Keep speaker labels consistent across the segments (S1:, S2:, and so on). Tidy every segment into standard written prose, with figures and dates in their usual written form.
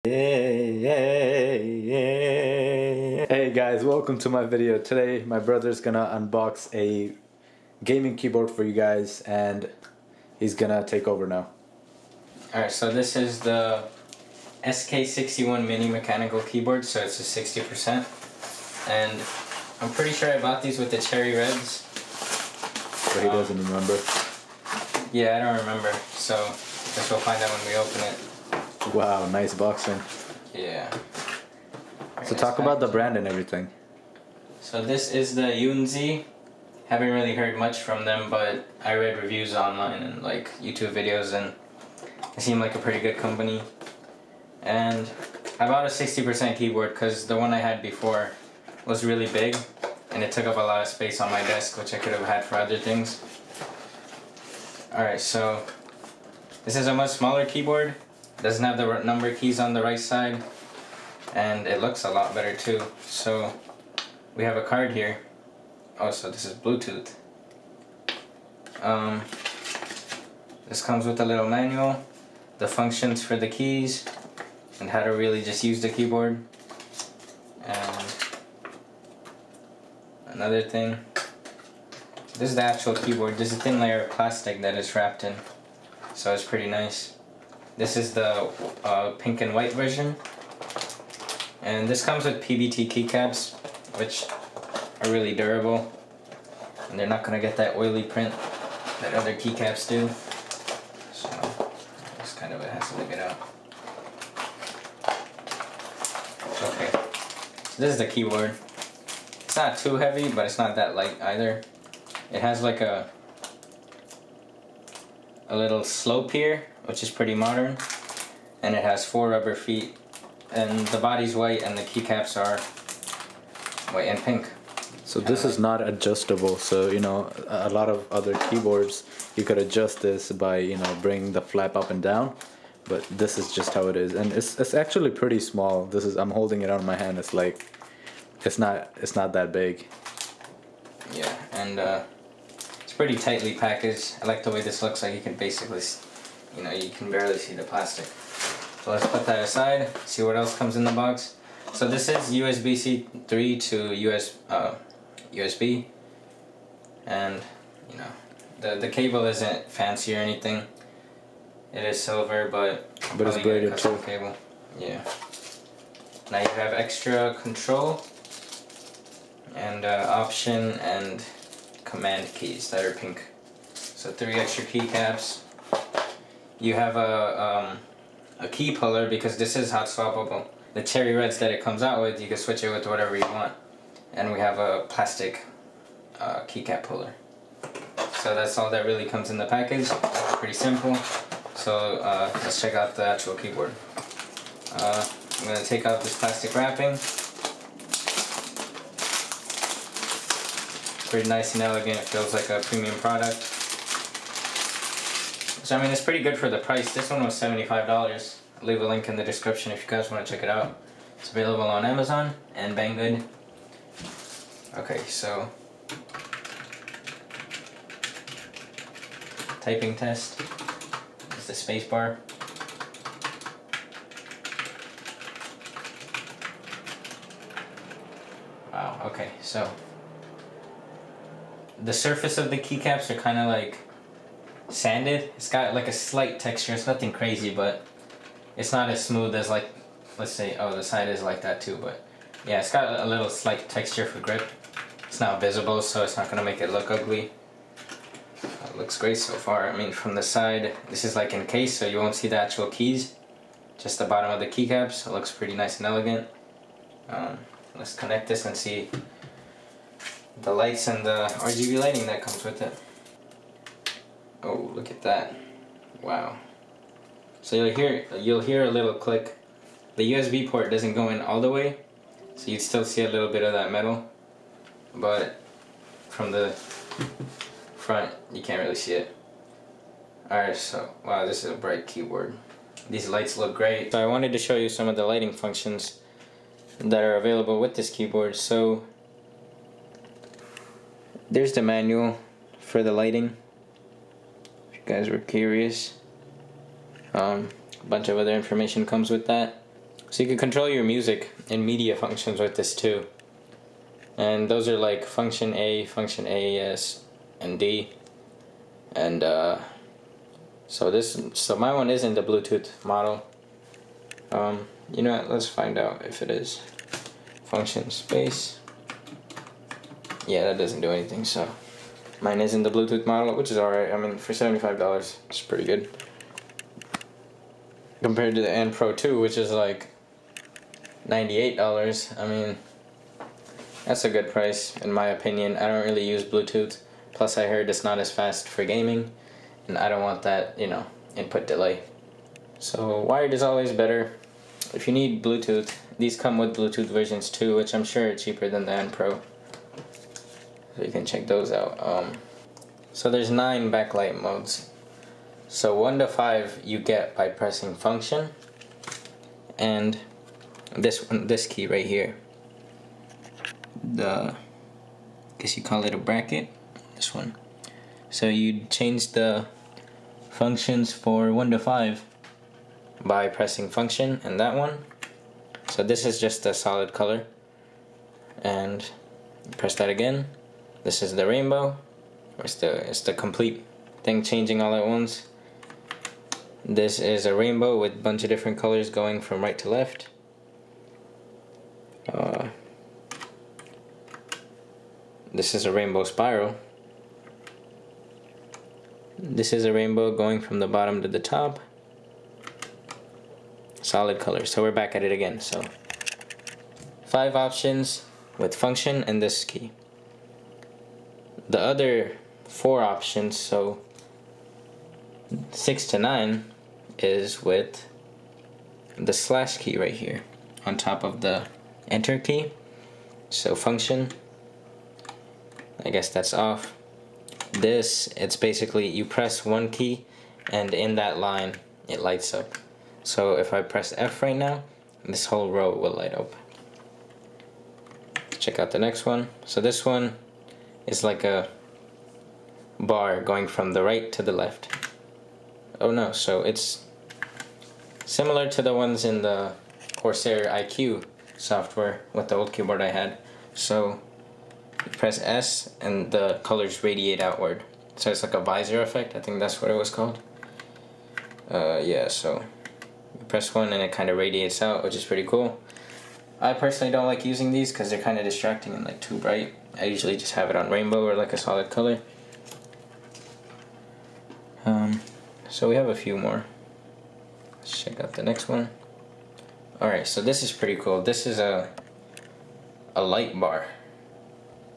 S1: Hey guys, welcome to my video. Today my brother's gonna unbox a gaming keyboard for you guys and he's gonna take over now.
S2: Alright, so this is the SK61 mini mechanical keyboard, so it's a 60%, and I'm pretty sure I bought these with the cherry reds.
S1: But he doesn't remember.
S2: Yeah, I don't remember, so I guess we'll find out when we open it.
S1: Wow, nice boxing.
S2: Yeah.
S1: So talk about the brand and everything.
S2: So this is the YUNZII. Haven't really heard much from them, but I read reviews online and like YouTube videos, and it seemed like a pretty good company. And I bought a 60% keyboard because the one I had before was really big and it took up a lot of space on my desk, which I could have had for other things. Alright, so this is a much smaller keyboard. It doesn't have the number keys on the right side, and it looks a lot better too. So we have a card here. Oh, so this is Bluetooth. This comes with a little manual, the functions for the keys, and how to really just use the keyboard. And another thing, this is the actual keyboard. There's a thin layer of plastic that is wrapped in, so it's pretty nice. This is the pink and white version, and this comes with PBT keycaps, which are really durable, and they're not going to get that oily print that other keycaps do. So it's kind of a hassle to get out. Okay, so this is the keyboard. It's not too heavy, but it's not that light either. It has like a little slope here, which is pretty modern, and it has 4 rubber feet, and the body's white and the keycaps are white and pink.
S1: So this is not adjustable, so you know a lot of other keyboards you could adjust this by, you know, bringing the flap up and down, but this is just how it is, and it's actually pretty small. This is, I'm holding it on my hand, it's like it's not that big.
S2: Yeah, and it's pretty tightly packaged. I like the way this looks. Like you can basically, you know, you can barely see the plastic. So let's put that aside, see what else comes in the box. So this is USB-C 3 to USB, and you know, the cable isn't fancy or anything. It is silver, but
S1: it's braided too.
S2: Cable. Yeah. Now you have extra control and option and command keys that are pink. So 3 extra keycaps. You have a key puller because this is hot swappable. The cherry reds that it comes out with, you can switch it with whatever you want. And we have a plastic keycap puller. So that's all that really comes in the package. Pretty simple. So let's check out the actual keyboard. I'm going to take out this plastic wrapping. Pretty nice and elegant. It feels like a premium product. So I mean, it's pretty good for the price. This one was $75. I'll leave a link in the description if you guys want to check it out. It's available on Amazon and Banggood. Okay, so typing test is the space bar. Wow, okay, so the surface of the keycaps are kind of like sanded. It's got like a slight texture. It's nothing crazy, but it's not as smooth as, like, let's say, oh, the side is like that too, but yeah, it's got a little slight texture for grip. It's not visible, so it's not going to make it look ugly. It looks great so far. I mean, from the side, this is like encased, so you won't see the actual keys, just the bottom of the keycaps. It looks pretty nice and elegant. Let's connect this and see the lights and the RGB lighting that comes with it. Oh, look at that. Wow. So you'll hear a little click. The USB port doesn't go in all the way, so you'd still see a little bit of that metal, but from the front you can't really see it. Alright, so wow, this is a bright keyboard. These lights look great. So I wanted to show you some of the lighting functions that are available with this keyboard. So there's the manual for the lighting, if you guys were curious. A bunch of other information comes with that. So you can control your music and media functions with this too. And those are like function A, function AES, and D. And so my one isn't the Bluetooth model. You know what, let's find out if it is. Function space. Yeah, that doesn't do anything, so mine isn't the Bluetooth model, which is alright. I mean, for $75, it's pretty good. Compared to the N Pro 2, which is like $98. I mean, that's a good price, in my opinion. I don't really use Bluetooth. Plus, I heard it's not as fast for gaming, and I don't want that, you know, input delay. So, wired is always better. If you need Bluetooth, these come with Bluetooth versions too, which I'm sure are cheaper than the N Pro. So you can check those out. So there's 9 backlight modes. So 1 to 5 you get by pressing function, and this key right here. I guess you call it a bracket. This one. So you change the functions for 1 to 5 by pressing function and that one. So this is just a solid color, and press that again. This is the rainbow. It's the complete thing changing all at once. This is a rainbow with a bunch of different colors going from right to left. This is a rainbow spiral. This is a rainbow going from the bottom to the top. Solid color. So we're back at it again. So 5 options with function and this key. The other 4 options, so 6 to 9, is with the slash key right here on top of the enter key. So function, I guess that's off. This, it's basically you press one key and in that line it lights up. So if I press F right now, this whole row will light up. Check out the next one. So this one is like a bar going from the right to the left. Oh no, so it's similar to the ones in the Corsair IQ software with the old keyboard I had. So you press S and the colors radiate outward. So it's like a visor effect, I think that's what it was called. Yeah, so you press one and it kind of radiates out, which is pretty cool. I personally don't like using these because they're kind of distracting and like too bright. I usually just have it on rainbow or like a solid color. So we have a few more. Let's check out the next one. Alright, so this is pretty cool. This is a light bar.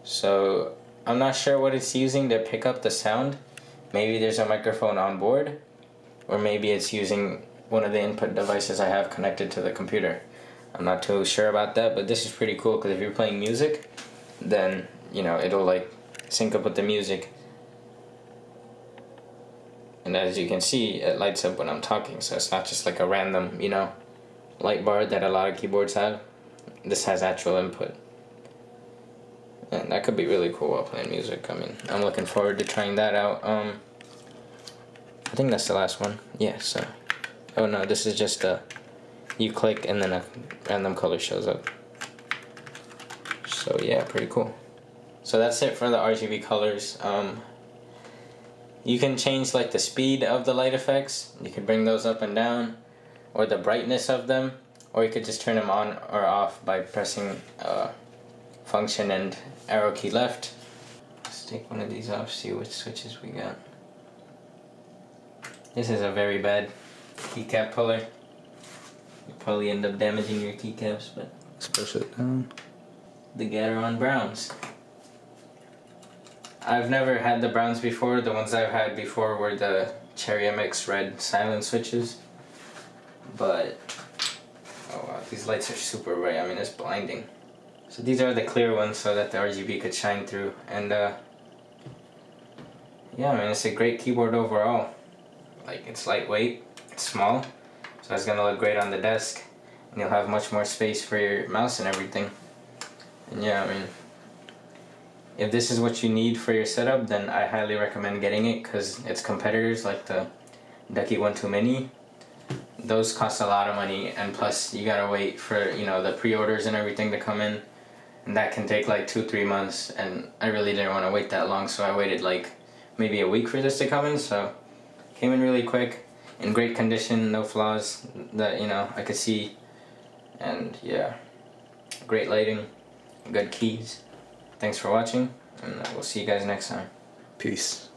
S2: So I'm not sure what it's using to pick up the sound. Maybe there's a microphone on board, or maybe it's using one of the input devices I have connected to the computer. I'm not too sure about that, but this is pretty cool because if you're playing music, then you know it'll like sync up with the music. And as you can see, it lights up when I'm talking, so it's not just like a random, you know, light bar that a lot of keyboards have. This has actual input. And that could be really cool while playing music. I mean, I'm looking forward to trying that out. I think that's the last one. Yeah, so. Oh no, this is just you click and then a random color shows up. So yeah, pretty cool. So that's it for the RGB colors. You can change like the speed of the light effects. You can bring those up and down, or the brightness of them, or you could just turn them on or off by pressing function and arrow key left. Let's take one of these off, see which switches we got. This is a very bad keycap puller. You probably end up damaging your keycaps, but
S1: let's push it down.
S2: The Gateron Browns. I've never had the browns before. The ones I've had before were the Cherry MX red silent switches. But, oh wow, these lights are super bright. I mean, it's blinding. So these are the clear ones so that the RGB could shine through. And yeah, I mean, it's a great keyboard overall. Like, it's lightweight, it's small, so it's gonna look great on the desk. And you'll have much more space for your mouse and everything. And yeah, I mean, if this is what you need for your setup, then I highly recommend getting it because its competitors like the Ducky 1-2 Mini, those cost a lot of money, and plus you gotta wait for, you know, the pre-orders and everything to come in, and that can take like 2-3 months, and I really didn't want to wait that long, so I waited like maybe a week for this to come in. So came in really quick, in great condition, no flaws that, you know, I could see, and yeah, great lighting, good keys. Thanks for watching, and we'll see you guys next time.
S1: Peace.